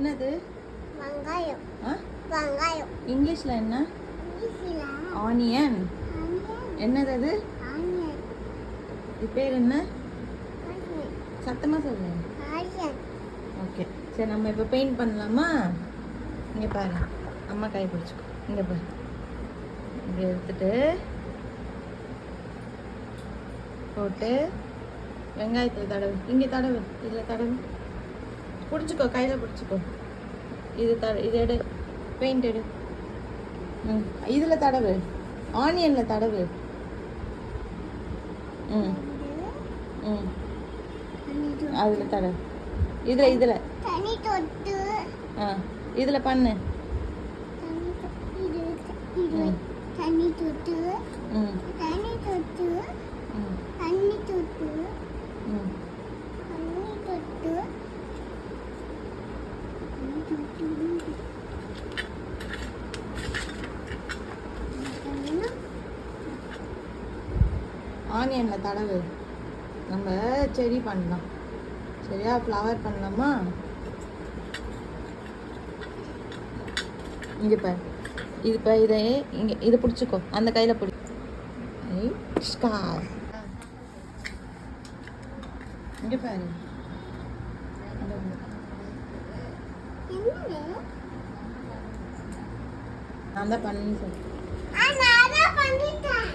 என்னது? வெங்காயம். ஆ? வெங்காயம். இங்கிலீஷ்ல என்ன? இங்கிலீஷ்ல ஆனியன். என்னது அது? ஆனியன். இது பேர் என்ன? ஆனியன். சத்தமா சொல்லு. ஆனியன். ஓகே, சரி நம்ம இப்போ பெயிண்ட் பண்ணலாமா? இங்கே பாரு, அம்மா கை பிடிச்சிக்கோ. இங்கே பாரு, இங்கே எடுத்துட்டு போட்டு வெங்காயத்தில் தடவு. இங்கே தடவு, இதில் தடவு. பிடிச்சிக்கோ, கையில் பிடிச்சிக்கோ. இது எடு, பெயிண்ட் எடு. இதில் தடவு, ஆனியனில் தடவு. ம் ம் அதில் தடவு. இதில் தண்ணி தொட்டு. ஆ இதில் பண்ணு. தண்ணி தொட்டு. ம் தண்ணி தொட்டு. ம் தண்ணி தொட்டு. ம் தண்ணி தொட்டு. ஆனியனில் தடவு. நம்ம செடி பண்ணலாம், சரியா? ஃப்ளவர் பண்ணலாமா? இங்கே பாரு, இது இப்போ இதை இங்கே இதை பிடிச்சிக்கோ, அந்த கையில் பிடி. இங்கே பாரு, நான் தான் பண்ணி சொல்லு. நான் பண்ணிட்டேன்.